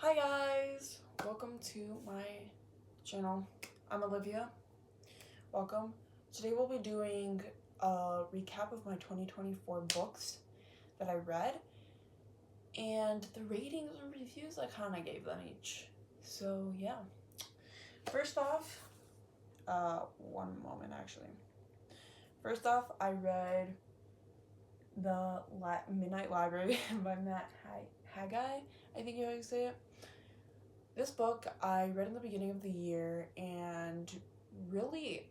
Hi guys, welcome to my channel. I'm Olivia. Welcome. Today we'll be doing a recap of my 2024 books that I read and the ratings and reviews I kind of gave them each. So yeah. First off, one moment actually. First off, I read The Midnight Library by Matt Hagai, I think you say it. This book I read in the beginning of the year, and really,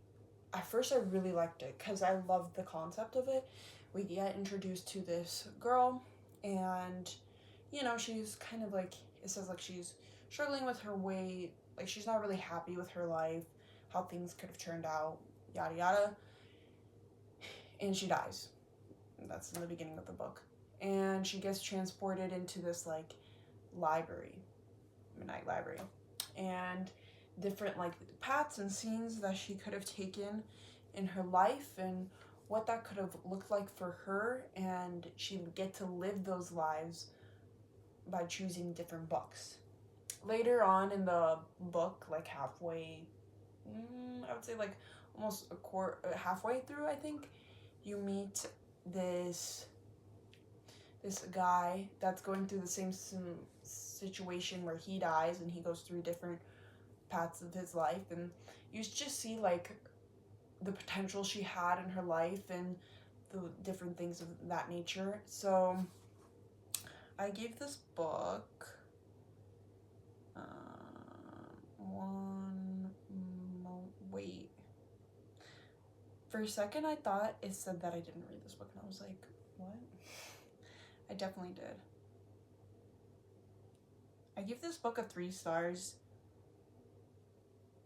at first I really liked it because I loved the concept of it. We get introduced to this girl, and she's kind of like, it says like she's struggling with her weight, like she's not really happy with her life, how things could have turned out, yada yada, and she dies. That's in the beginning of the book. And she gets transported into this like library, Midnight Library, and different like paths and scenes that she could have taken in her life and what that could have looked like for her, and she would get to live those lives by choosing different books. Later on in the book, like halfway, I would say like almost halfway through, I think, you meet this guy that's going through the same situation where he dies, and he goes through different paths of his life, and you just see like the potential she had in her life and the different things of that nature. So I gave this book wait, for a second I thought it said that I didn't read this book, and I was like, what? I definitely did. I give this book a 3 stars,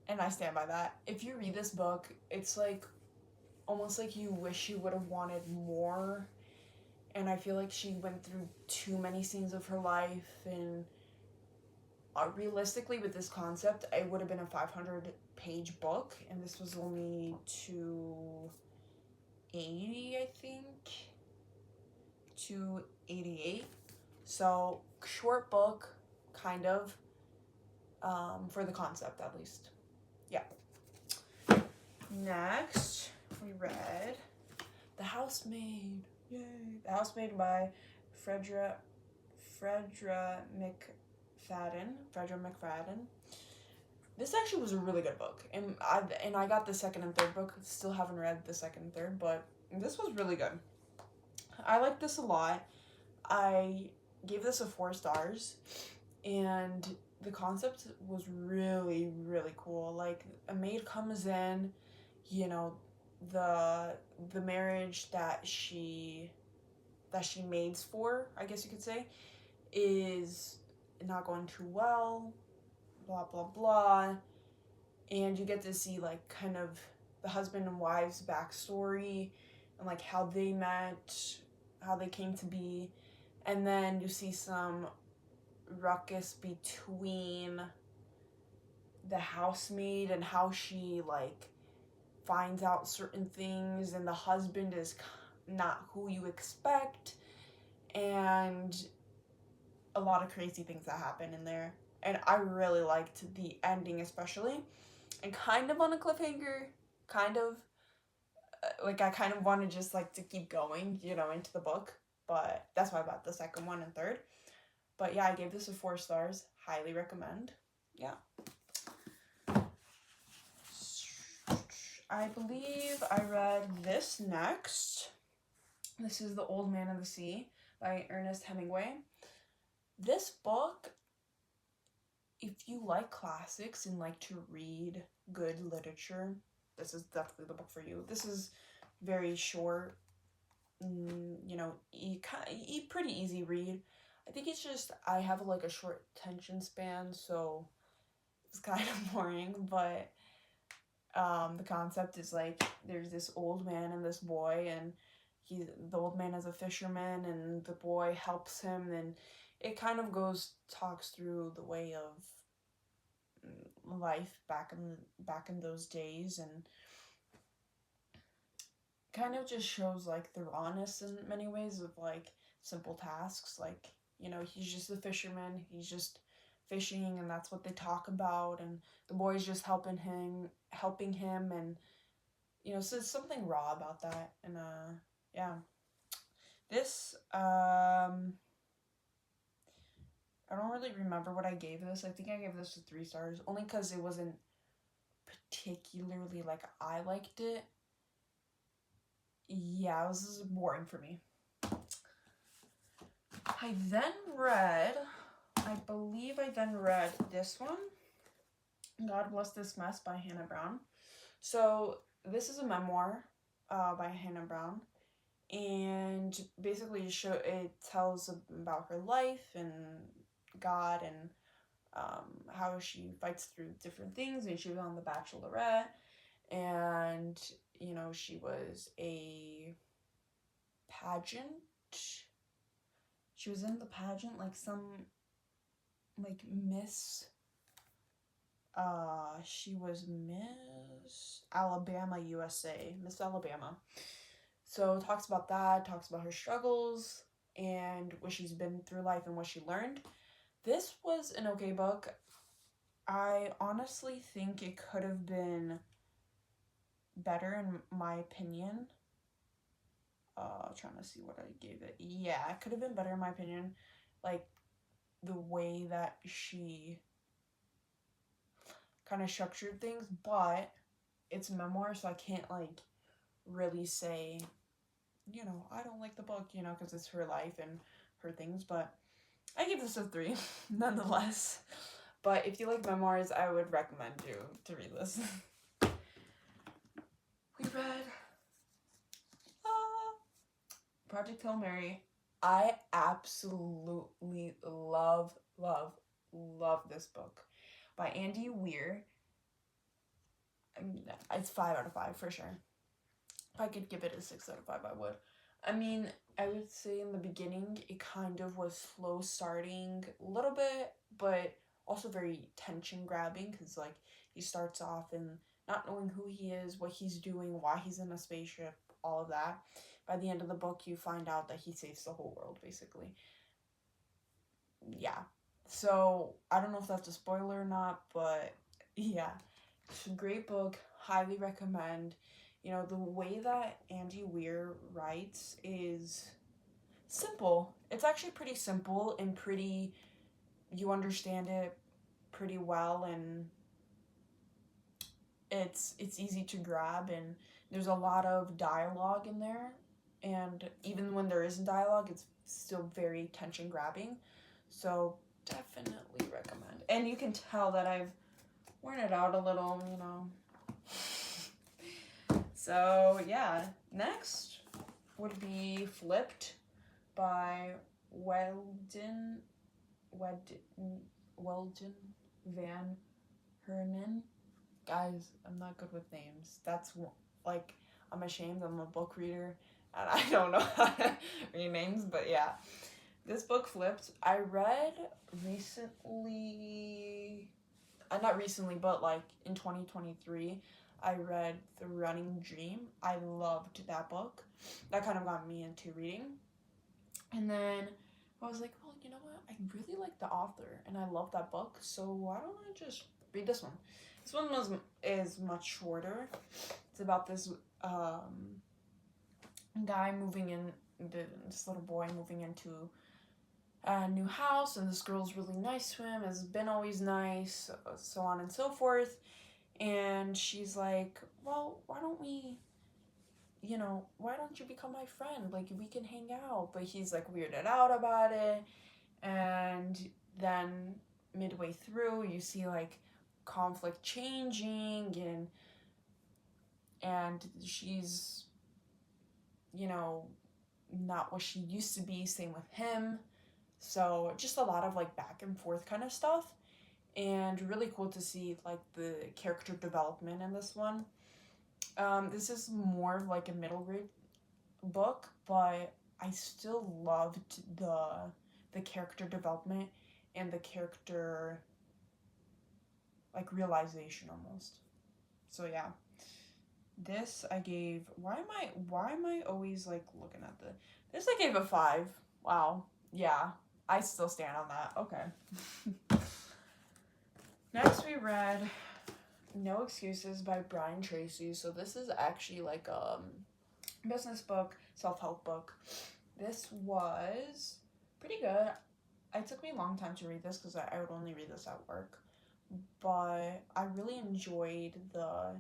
and I stand by that. If you read this book, it's like almost like you wish you would have wanted more, and I feel like she went through too many scenes of her life, and realistically with this concept it would have been a 500-page book, and this was only 280, I think, 288. So short book, kind of, for the concept at least. Yeah. Next, we read The Housemaid. Yay! The Housemaid by Fredra McFadden. This actually was a really good book, and I got the second and third book. Still haven't read the second and third, but this was really good. I like this a lot. I gave this a 4 stars, and the concept was really, really cool. Like, a maid comes in, the marriage that she maids for, I guess you could say, is not going too well, blah blah blah, and you get to see like kind of the husband and wife's backstory and like how they met, how they came to be, and then you see some ruckus between the housemaid and how she like finds out certain things, and the husband is not who you expect, and a lot of crazy things that happen in there. And I really liked the ending, especially, and kind of on a cliffhanger, kind of like I kind of wanted just like to keep going, into the book, but that's why I bought the second one and third. But yeah, I gave this a 4 stars. Highly recommend. Yeah. I believe I read this next. This is The Old Man of the Sea by Ernest Hemingway. This book, if you like classics and like to read good literature, this is definitely the book for you. This is very short, pretty easy read. I think it's just I have like a short attention span, so it's kind of boring, but the concept is like there's this old man and this boy, and the old man is a fisherman and the boy helps him, and it kind of talks through the way of life back in those days, and kind of just shows like the rawness in many ways of like simple tasks, like he's just a fisherman, he's just fishing, and that's what they talk about, and the boy's just helping him, and so there's something raw about that, and yeah. This I don't really remember what I gave this. I think I gave this 3 stars, only because it wasn't particularly like I liked it. Yeah, this is boring for me. I believe I then read this one, God Bless This Mess by Hannah Brown. So this is a memoir by Hannah Brown, and basically it tells about her life and God, and how she fights through different things. And she was on The Bachelorette, and she was a pageant. She was in the pageant, like some like Miss. She was Miss Alabama USA, Miss Alabama. So it talks about that, talks about her struggles and what she's been through life and what she learned. This was an okay book. I honestly think it could have been better in my opinion. Trying to see what I gave it. Yeah, it could have been better in my opinion. Like the way that she kind of structured things, but it's a memoir, so I can't like really say, I don't like the book, because it's her life and her things, but I give this a 3 nonetheless. But if you like memoirs, I would recommend you to read this. We read Project Hail Mary. I absolutely love this book by Andy Weir. I mean, it's 5 out of 5 for sure. If I could give it a 6 out of 5, I would. I mean, I would say in the beginning it kind of was slow starting a little bit, but also very tension grabbing, because like he starts off and not knowing who he is, what he's doing, why he's in a spaceship, all of that. By the end of the book, you find out that he saves the whole world, basically. Yeah. So, I don't know if that's a spoiler or not, but yeah. It's a great book. Highly recommend. The way that Andy Weir writes is simple. It's actually pretty simple and you understand it pretty well, and it's easy to grab, and there's a lot of dialogue in there, and even when there isn't dialogue, it's still very tension grabbing. So definitely recommend. And you can tell that I've worn it out a little, So yeah, next would be Flipped by Weldon Van Hernen. Guys, I'm not good with names. That's like, I'm ashamed. I'm a book reader and I don't know how to read names, but yeah. This book, Flipped, I read recently, not recently, but like in 2023, I read The Running Dream. I loved that book. That kind of got me into reading. And then I was like, well, you know what? I really like the author and I love that book, so why don't I just read this one? This one is much shorter. It's about this guy this little boy moving into a new house, and this girl's really nice to him, has been always nice, so on and so forth. And she's like, well, why don't you become my friend? Like, we can hang out. But he's like weirded out about it. And then midway through, you see like conflict changing, and she's, not what she used to be. Same with him. So just a lot of like back and forth kind of stuff. And really cool to see like the character development in this one. This is more of like a middle grade book, but I still loved the character development and the character like realization almost. So yeah. This I gave, why am I always like looking at this I gave a 5. Wow. Yeah. I still stand on that. Okay. read No Excuses by Brian Tracy. So this is actually like a business book, self-help book. This was pretty good. It took me a long time to read this because I would only read this at work. But I really enjoyed the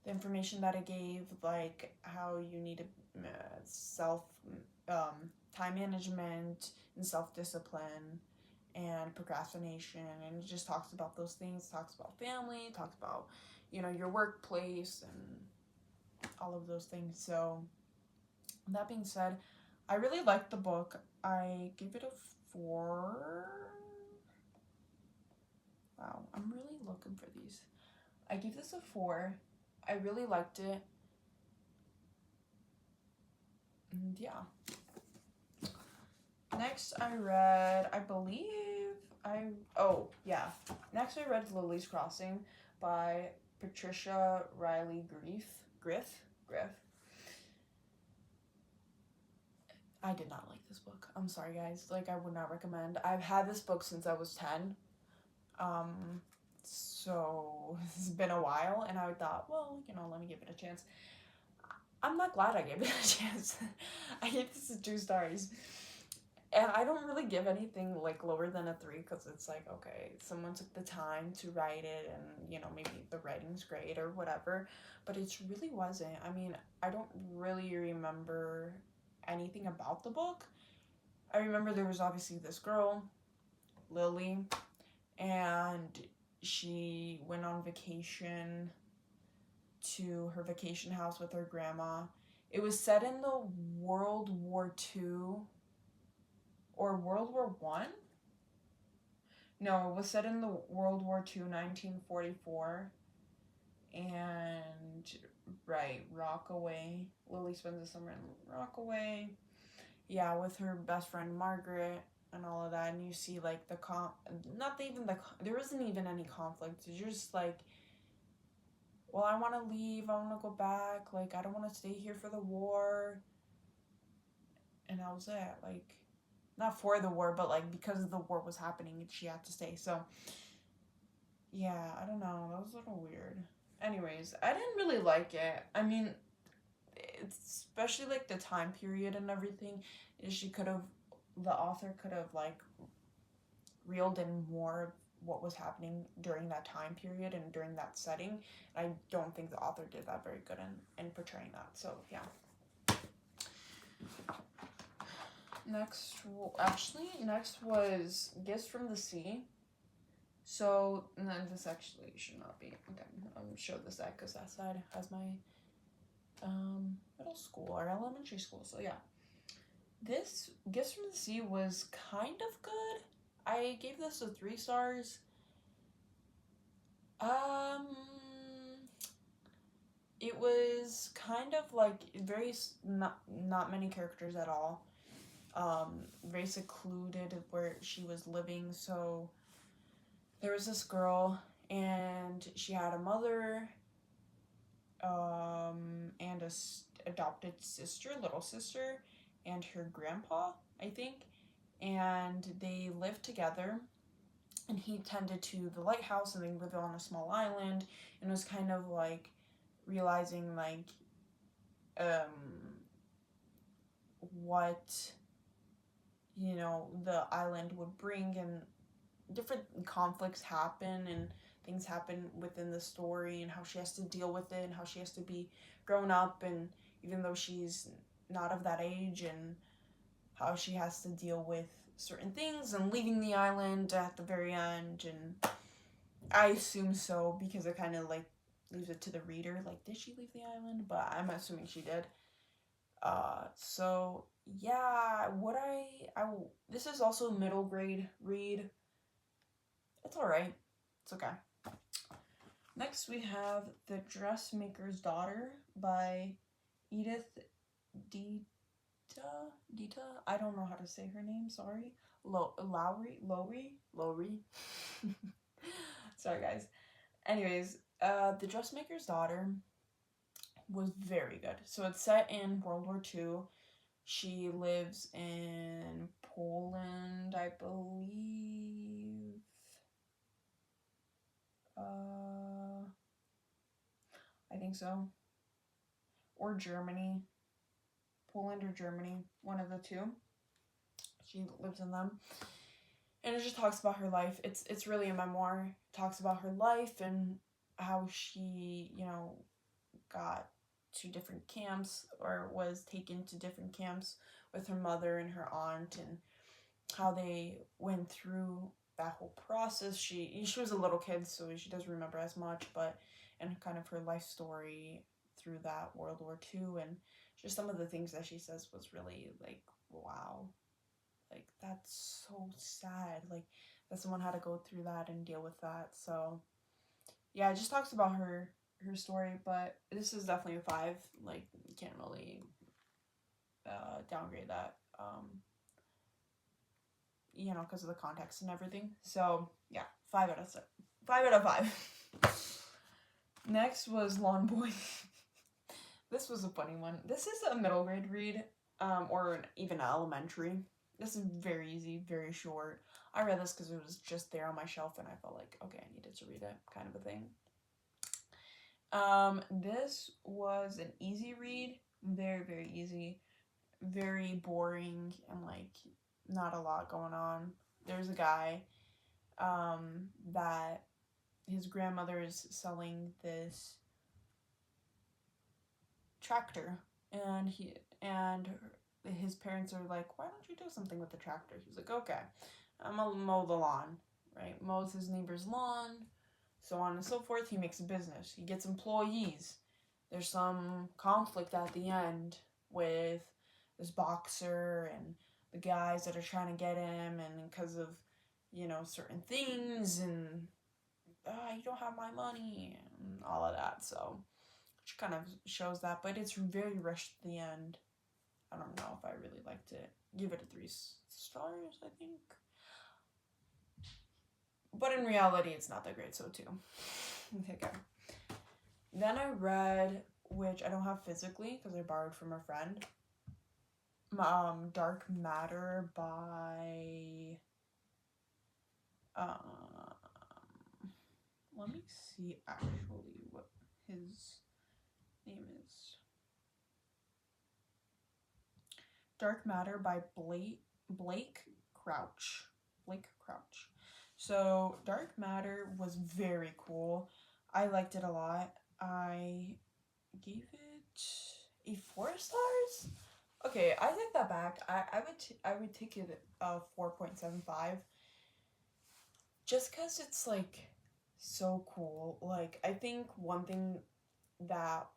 information that it gave, like how you need to self time management and self-discipline and procrastination, and it just talks about those things, talks about family, talks about, you know, your workplace and all of those things. So that being said, I really liked the book. I gave it a 4. Wow, I'm really looking for these. I gave this a 4. I really liked it. And yeah. Next I read, Next I read Lily's Crossing by Patricia Riley Griff. I did not like this book. I'm sorry, guys. Like, I would not recommend. I've had this book since I was 10. So it's been a while, and I thought, well, you know, let me give it a chance. I'm not glad I gave it a chance. I gave this 2 stars. And I don't really give anything like lower than a 3 because it's like, okay, someone took the time to write it, and, you know, maybe the writing's great or whatever, but it really wasn't. I mean, I don't really remember anything about the book. I remember there was obviously this girl, Lily, and she went on vacation to her vacation house with her grandma. It was set in the World War II or World War I? No, it was set in the World War II, 1944. And, right, Rockaway. Lily spends the summer in Rockaway. Yeah, with her best friend Margaret and all of that. And you see, like, there isn't even any conflict. It's just, like, well, I want to leave. I want to go back. Like, I don't want to stay here for the war. And that was it. Like, not for the war, but, like, because the war was happening, she had to stay. So, yeah, I don't know. That was a little weird. Anyways, I didn't really like it. I mean, it's especially, like, the time period and everything. The author could have, like, reeled in more of what was happening during that time period and during that setting. I don't think the author did that very good in portraying that. So, yeah. Next was Gifts from the Sea. So, and then this actually should not be. Okay, I'm show this side because that side has my middle school or elementary school. So, yeah. This Gifts from the Sea was kind of good. I gave this a 3 stars. It was kind of like not many characters at all. Very secluded where she was living. So there was this girl, and she had a mother, and a adopted little sister, and her grandpa, I think, and they lived together. And he tended to the lighthouse, and they lived on a small island, and it was kind of like realizing, like, what, you know, the island would bring, and different conflicts happen, and things happen within the story, and how she has to deal with it, and how she has to be grown up, and even though she's not of that age, and how she has to deal with certain things, and leaving the island at the very end. And I assume so, because it kind of like leaves it to the reader, like, did she leave the island? But I'm assuming she did. So yeah, this is also a middle grade read. It's alright. It's okay. Next we have The Dressmaker's Daughter by Edith Dita. I don't know how to say her name, sorry. Lowry. Sorry, guys. Anyways, The Dressmaker's Daughter was very good. So it's set in World War II. She lives in Poland, I believe. I think so. Or Germany. Poland or Germany. One of the two. She lives in them. And it just talks about her life. It's really a memoir. It talks about her life and how she, got to different camps or was taken to different camps with her mother and her aunt, and how they went through that whole process. She was a little kid, so she doesn't remember as much, but and kind of her life story through that World War II, and just some of the things that she says was really like, wow, like that's so sad, like that someone had to go through that and deal with that. So yeah, it just talks about her story, but this is definitely a 5. Like, you can't really downgrade that, because of the context and everything. So yeah, 5 out of 7. 5 out of 5. Next was Lawn Boy. This was a funny one. This is a middle grade read, or even elementary. This is very easy, very short. I read this because it was just there on my shelf and I felt like, okay, I needed to read it, kind of a thing. This was an easy read, very, very easy, very boring, and like not a lot going on. There's a guy, that his grandmother is selling this tractor, and his parents are like, why don't you do something with the tractor? He's like, okay, I'm gonna mow the lawn, right? Mows his neighbor's lawn, so on and so forth. He makes a business. He gets employees. There's some conflict at the end with this boxer and the guys that are trying to get him, and because of, certain things, and you don't have my money, and all of that. So, which kind of shows that, but it's very rushed at the end. I don't know if I really liked it. Give it a 3 stars, I think. But in reality, it's not that great, so 2. Okay. Then I read, which I don't have physically because I borrowed from a friend, Dark Matter by, let me see actually what his name is. Dark Matter by Blake Crouch. So Dark Matter was very cool. I liked it a lot. I gave it a 4 stars. Okay, I take that back. I would take it a 4.75. Just because it's like so cool. Like, I think one thing that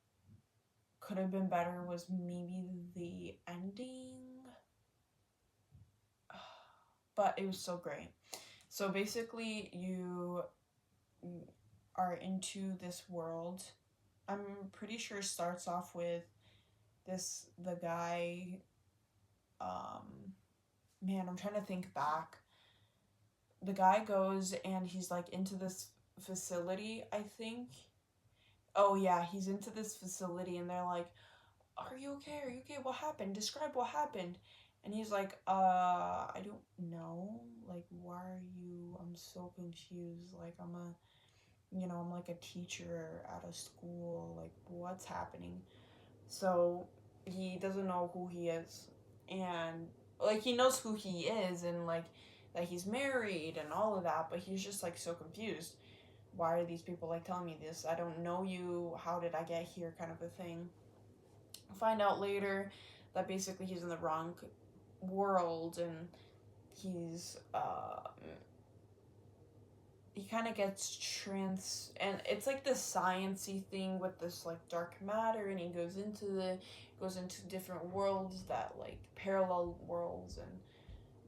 could have been better was maybe the ending, but it was so great. So basically, you are into this world. I'm pretty sure it starts off with the guy, man, I'm trying to think back. The guy goes and he's like into this facility, I think. Oh yeah, he's into this facility and they're like, are you okay? Are you okay? What happened? Describe what happened. And he's like, I don't know. Like, why are you? I'm so confused. Like, I'm like a teacher at a school. Like, what's happening? So he doesn't know who he is. And, like, he knows who he is and, like, that he's married and all of that, but he's just, like, so confused. Why are these people, like, telling me this? I don't know you. How did I get here? Kind of a thing. Find out later that basically he's in the wrong world, and he's he kind of gets and it's like this science-y thing with this like dark matter, and he goes into different worlds, that like parallel worlds, and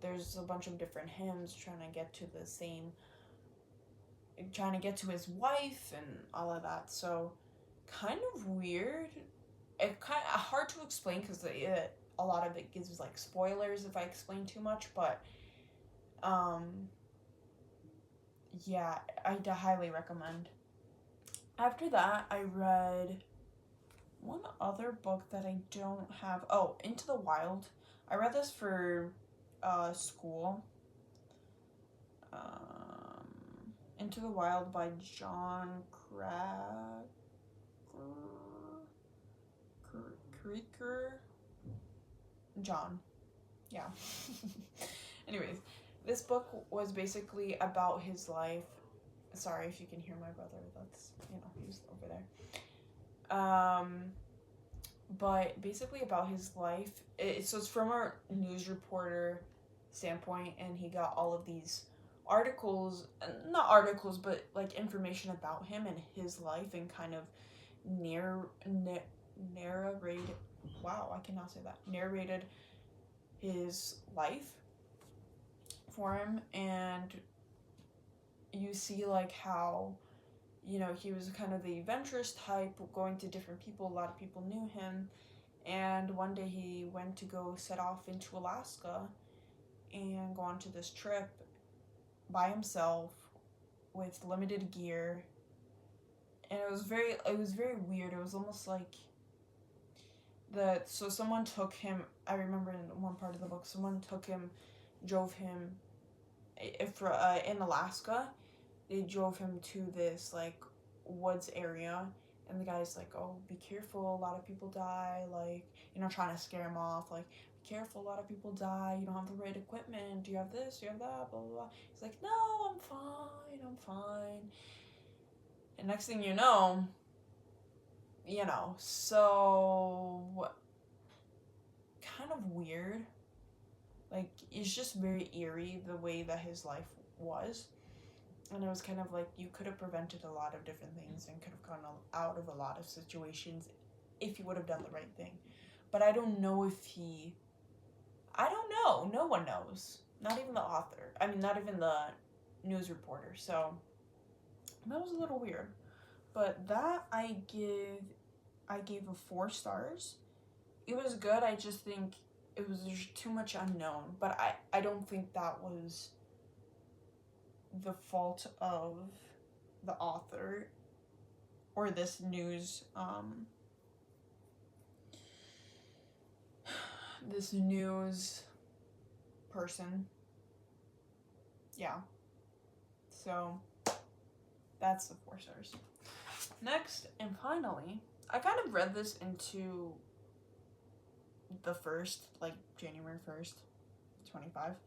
there's a bunch of different hymns trying to get to his wife and all of that. So kind of weird. It kind of hard to explain because a lot of it gives like spoilers if I explain too much, but yeah, I highly recommend. After that, I read one other book that I don't have. Oh, Into the Wild. I read this for school. Into the Wild by John Creaker. John. Yeah. Anyways, this book was basically about his life. Sorry if you can hear my brother. That's, he's over there. But basically about his life. So it's from a news reporter standpoint, and he got all of these articles, not articles, but like information about him and his life, and kind of narrated. Wow, I cannot say that. Narrated his life for him, and you see like how, he was kind of the adventurous type, going to different people. A lot of people knew him, and one day he went to go set off into Alaska and go on to this trip by himself with limited gear, and it was very weird. It was almost like so someone took him. I remember in one part of the book, someone drove him in Alaska. They drove him to this like woods area, and the guy's like, "Oh, be careful, a lot of people die," like, trying to scare him off, like, "Be careful, a lot of people die, you don't have the right equipment, do you have this, do you have that, blah, blah, blah." He's like, "No, I'm fine. And next thing you know, so kind of weird. Like, it's just very eerie the way that his life was. And it was kind of like you could have prevented a lot of different things and could have gotten out of a lot of situations if you would have done the right thing. But I don't know I don't know. No one knows. Not even the author. I mean, not even the news reporter. So that was a little weird. But that I gave a 4 stars. It was good. I just think there's too much unknown. But I don't think that was the fault of the author or this news person. Yeah. So that's the 4 stars. Next, and finally, I kind of read this into the first, like January 1st, 25.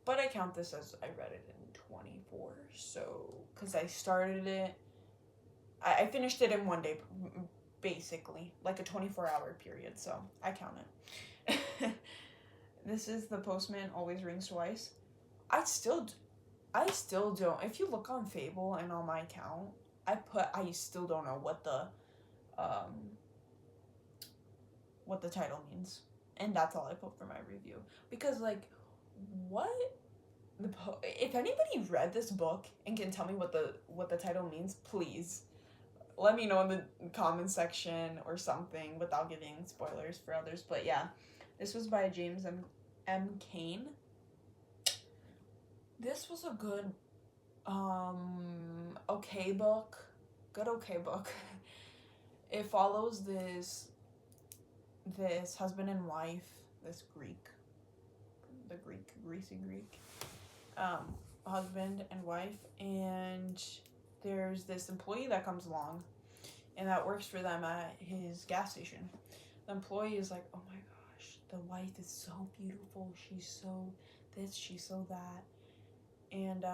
But I count this as I read it in 24. So, because I started it, I finished it in one day, basically, like a 24-hour period. So, I count it. This is The Postman Always Rings Twice. I still don't. If you look on Fable and on my account, I still don't know what the title means. And that's all I put for my review. Because, like, what? If anybody read this book and can tell me what the title means, please let me know in the comment section or something without giving spoilers for others. But yeah, this was by James M. Cain. This was a good okay book. It follows this husband and wife, this greasy Greek husband and wife, and there's this employee that comes along and that works for them at his gas station. The employee is like, "Oh my gosh, the wife is so beautiful, she's so this, she's so that," and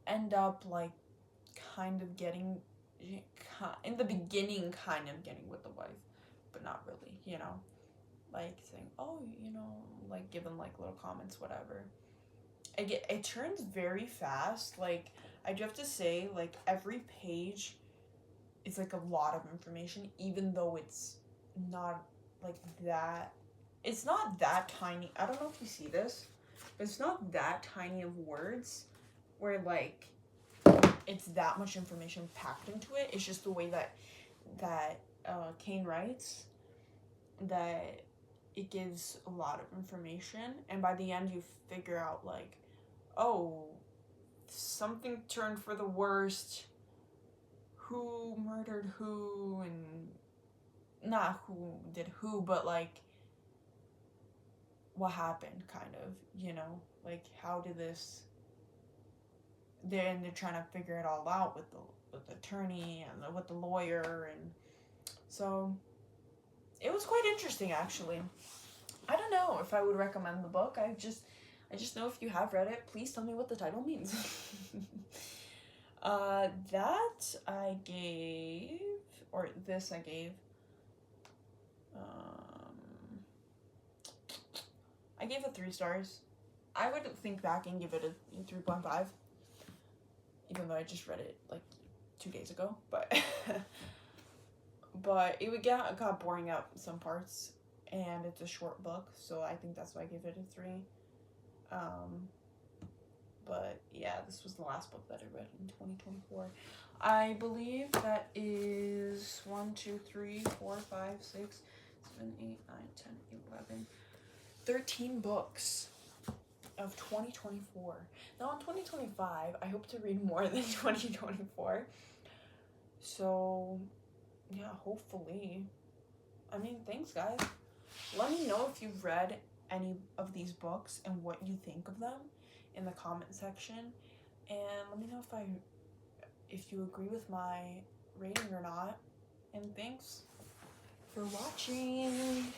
end up like kind of getting, in the beginning, kind of getting with the wife, but not really, like saying, "Oh, like giving like little comments, whatever." It turns very fast. Like, I do have to say, like, every page is like a lot of information, even though it's not like that. It's not that tiny. I don't know if you see this, but it's not that tiny of words where like it's that much information packed into it. It's just the way that Cain writes, that it gives a lot of information, and by the end you figure out like, oh, something turned for the worst, who murdered who, and not who did who, but like what happened, kind of, like how did they're trying to figure it all out with the attorney and with the lawyer, and so it was quite interesting actually. I don't know if I would recommend the book. I just know if you have read it, please tell me what the title means. That I gave, or this I gave, I gave it 3 stars. I would think back and give it a 3.5, even though I just read it like 2 days ago, but but it got boring at some parts, and it's a short book, so I think that's why I give it a 3. But yeah, this was the last book that I read in 2024. I believe that is 1, 2, 3, 4, 5, 6, 7, 8, 9, 10, 11, 13 books of 2024. Now in 2025, I hope to read more than 2024. So yeah, hopefully. I mean, thanks guys. Let me know if you've read any of these books and what you think of them in the comment section, and let me know if you agree with my rating or not. And thanks for watching.